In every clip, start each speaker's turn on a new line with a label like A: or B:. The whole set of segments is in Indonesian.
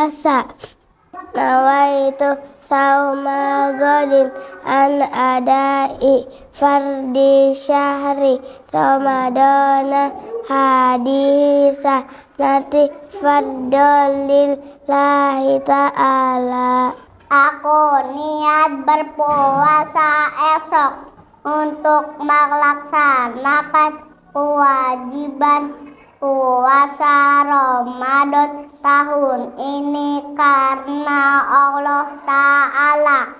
A: puasa. Nawaitu sauma godin an adai fardi syahri ramadana hadisa nati fardolillahi ta'ala.
B: Aku niat berpuasa esok untuk melaksanakan kewajiban puasa Ramadan tahun ini karena Allah Ta'ala.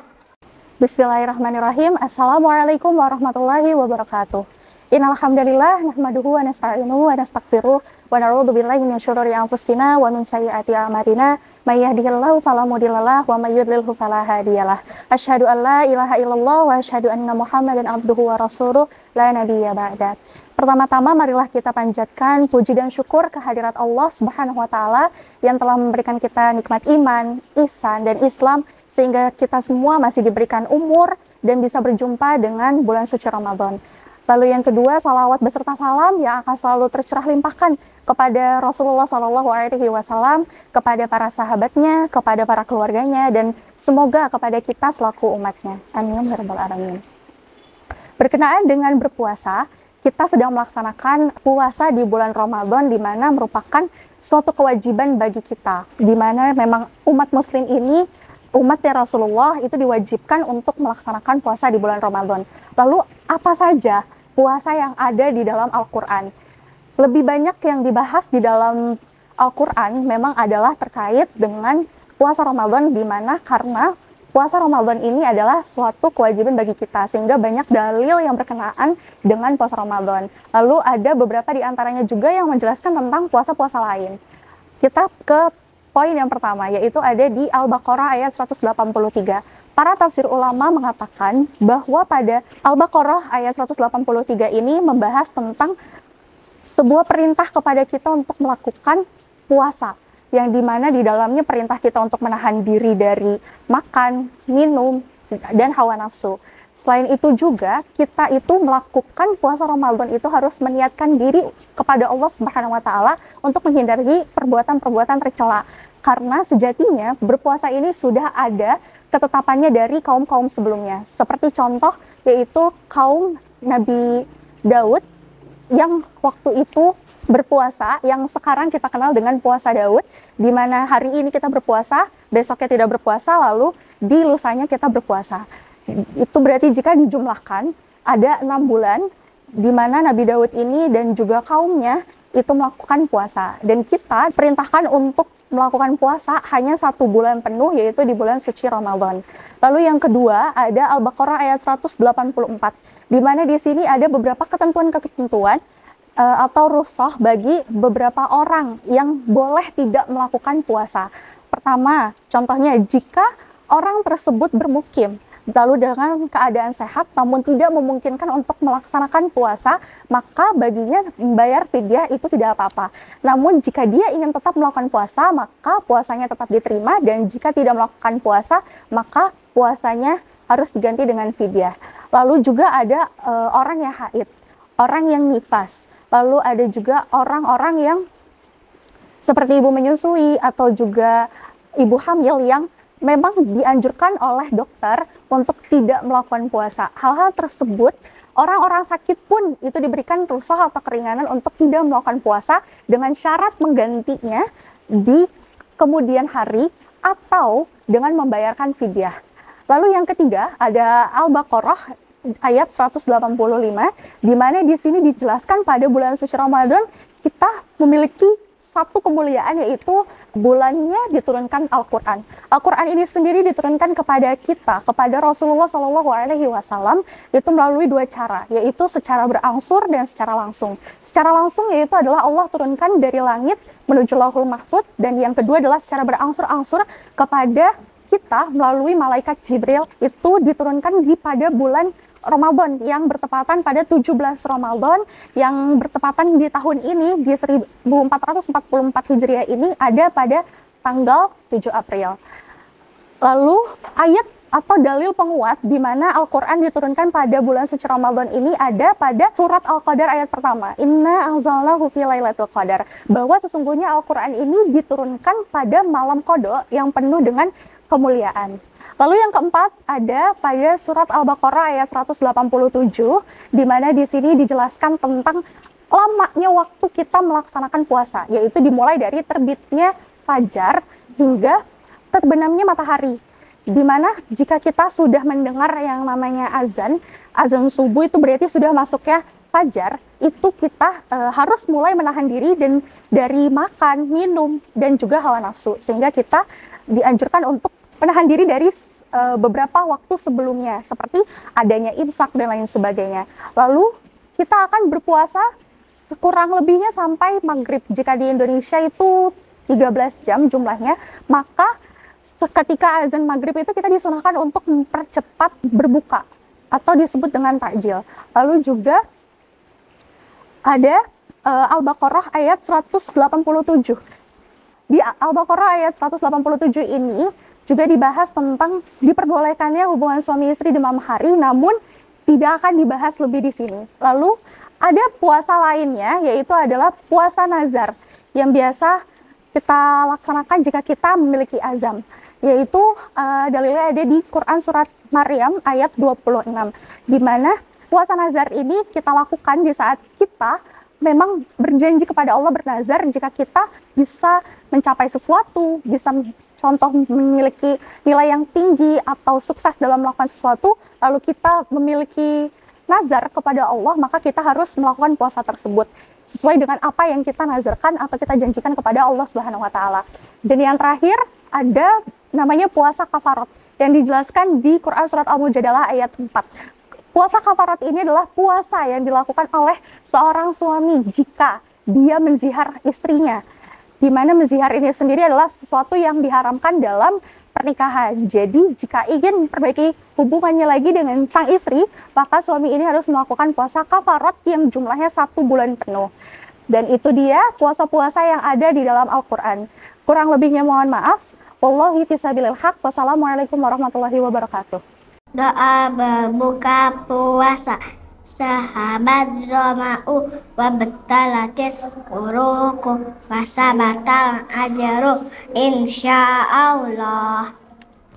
C: Bismillahirrahmanirrahim. Assalamualaikum warahmatullahi wabarakatuh. Innal hamdalillah nahmaduhu wa nasta'inuhu wa nastaghfiruh wa na'udzu billahi min syururi anfusina wa min sayyiati a'malina may yahdihillahu fala mudhillalah wa may yudlilhu fala hadiyalah. Asyhadu an la ilaha illallah wa asyhadu anna Muhammadan abduhu wa rasuluh la nabiyya ba'da. Pertama-tama marilah kita panjatkan puji dan syukur kehadirat Allah Subhanahu wa taala yang telah memberikan kita nikmat iman, ihsan dan Islam sehingga kita semua masih diberikan umur dan bisa berjumpa dengan bulan suci Ramadan. Lalu yang kedua, salawat beserta salam yang akan selalu tercurah limpahkan kepada Rasulullah SAW, kepada para sahabatnya, kepada para keluarganya, dan semoga kepada kita selaku umatnya. Amin ya rabbal alamin. Berkenaan dengan berpuasa, kita sedang melaksanakan puasa di bulan Ramadan, di mana merupakan suatu kewajiban bagi kita, di mana memang umat muslim ini, umatnya Rasulullah itu diwajibkan untuk melaksanakan puasa di bulan Ramadan. Lalu apa saja puasa yang ada di dalam Al-Quran? Lebih banyak yang dibahas di dalam Al-Quran memang adalah terkait dengan puasa Ramadan, di mana karena puasa Ramadan ini adalah suatu kewajiban bagi kita, sehingga banyak dalil yang berkenaan dengan puasa Ramadan. Lalu ada beberapa di antaranya juga yang menjelaskan tentang puasa-puasa lain. Kita ke poin yang pertama, yaitu ada di Al-Baqarah ayat 183. Para tafsir ulama mengatakan bahwa pada Al-Baqarah ayat 183 ini membahas tentang sebuah perintah kepada kita untuk melakukan puasa, yang dimana di dalamnya perintah kita untuk menahan diri dari makan, minum, dan hawa nafsu. Selain itu juga kita itu melakukan puasa Ramadan itu harus meniatkan diri kepada Allah Subhanahu wa taala untuk menghindari perbuatan-perbuatan tercela. Karena sejatinya berpuasa ini sudah ada ketetapannya dari kaum-kaum sebelumnya. Seperti contoh yaitu kaum Nabi Daud yang waktu itu berpuasa, yang sekarang kita kenal dengan puasa Daud, di mana hari ini kita berpuasa, besoknya tidak berpuasa, lalu di lusanya kita berpuasa. Itu berarti jika dijumlahkan ada 6 bulan di mana Nabi Daud ini dan juga kaumnya itu melakukan puasa, dan kita perintahkan untuk melakukan puasa hanya 1 bulan penuh, yaitu di bulan suci Ramadan. Lalu yang kedua ada Al-Baqarah ayat 184, di mana di sini ada beberapa ketentuan-ketentuan atau rukhsah bagi beberapa orang yang boleh tidak melakukan puasa. Pertama, contohnya jika orang tersebut bermukim lalu dengan keadaan sehat namun tidak memungkinkan untuk melaksanakan puasa, maka baginya membayar fidyah itu tidak apa-apa. Namun jika dia ingin tetap melakukan puasa, maka puasanya tetap diterima, dan jika tidak melakukan puasa, maka puasanya harus diganti dengan fidyah. Lalu juga ada orang yang haid, orang yang nifas, lalu ada juga orang-orang yang seperti ibu menyusui atau juga ibu hamil yang memang dianjurkan oleh dokter untuk tidak melakukan puasa. Hal-hal tersebut, orang-orang sakit pun itu diberikan rukhsah atau keringanan untuk tidak melakukan puasa dengan syarat menggantinya di kemudian hari atau dengan membayarkan fidyah. Lalu yang ketiga ada Al-Baqarah ayat 185, di mana di sini dijelaskan pada bulan suci Ramadan kita memiliki satu kemuliaan, yaitu bulannya diturunkan Al-Quran. Al-Quran ini sendiri diturunkan kepada kita, kepada Rasulullah SAW, itu melalui 2 cara, yaitu secara berangsur dan secara langsung. Secara langsung yaitu adalah Allah turunkan dari langit menuju Lauhul Mahfudz, dan yang kedua adalah secara berangsur-angsur kepada kita melalui malaikat Jibril, itu diturunkan pada bulan Ramadan yang bertepatan pada 17 Ramadan yang bertepatan di tahun ini di 1444 Hijriah ini ada pada tanggal 7 April. Lalu ayat atau dalil penguat di mana Al-Quran diturunkan pada bulan suci Ramadan ini ada pada surat Al-Qadar ayat pertama. Inna anzalnahu fi lailatul qadar. Bahwa sesungguhnya Al-Quran ini diturunkan pada malam qada yang penuh dengan kemuliaan. Lalu yang keempat ada pada surat Al-Baqarah ayat 187 di mana di sini dijelaskan tentang lamanya waktu kita melaksanakan puasa, yaitu dimulai dari terbitnya fajar hingga terbenamnya matahari. Di mana jika kita sudah mendengar yang namanya azan subuh itu berarti sudah masuknya fajar, itu kita harus mulai menahan diri dan dari makan, minum, dan juga hawa nafsu. Sehingga kita dianjurkan untuk menahan diri dari beberapa waktu sebelumnya, seperti adanya imsak dan lain sebagainya. Lalu kita akan berpuasa kurang lebihnya sampai maghrib. Jika di Indonesia itu 13 jam jumlahnya, maka ketika azan maghrib itu kita disunahkan untuk mempercepat berbuka atau disebut dengan takjil. Lalu juga ada Al-Baqarah ayat 187. Di Al-Baqarah ayat 187 ini juga dibahas tentang diperbolehkannya hubungan suami istri di malam hari, namun tidak akan dibahas lebih di sini. Lalu ada puasa lainnya, yaitu adalah puasa nazar yang biasa kita laksanakan jika kita memiliki azam, yaitu dalilnya ada di Quran surat Maryam ayat 26, di mana puasa nazar ini kita lakukan di saat kita memang berjanji kepada Allah bernazar jika kita bisa mencapai sesuatu, bisa contoh memiliki nilai yang tinggi atau sukses dalam melakukan sesuatu, lalu kita memiliki nazar kepada Allah, maka kita harus melakukan puasa tersebut sesuai dengan apa yang kita nazarkan atau kita janjikan kepada Allah Subhanahu wa taala. Dan yang terakhir ada namanya puasa kafarat yang dijelaskan di Quran surat Al-Mujadalah ayat 4. Puasa kafarat ini adalah puasa yang dilakukan oleh seorang suami jika dia menzihar istrinya. Di mana menzihar ini sendiri adalah sesuatu yang diharamkan dalam pernikahan. Jadi jika ingin memperbaiki hubungannya lagi dengan sang istri, maka suami ini harus melakukan puasa kafarat yang jumlahnya 1 bulan penuh. Dan itu dia puasa-puasa yang ada di dalam Al-Quran. Kurang lebihnya mohon maaf. Wallahi fisabilil haq. Wassalamualaikum warahmatullahi wabarakatuh.
B: Doa berbuka puasa. Sahabat zama'u wa betalatin uruku wasabatal ajaru insyaallah.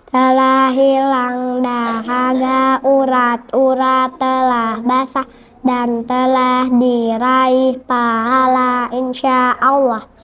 B: Telah hilang dahaga, urat-urat telah basah dan telah diraih pahala insyaallah.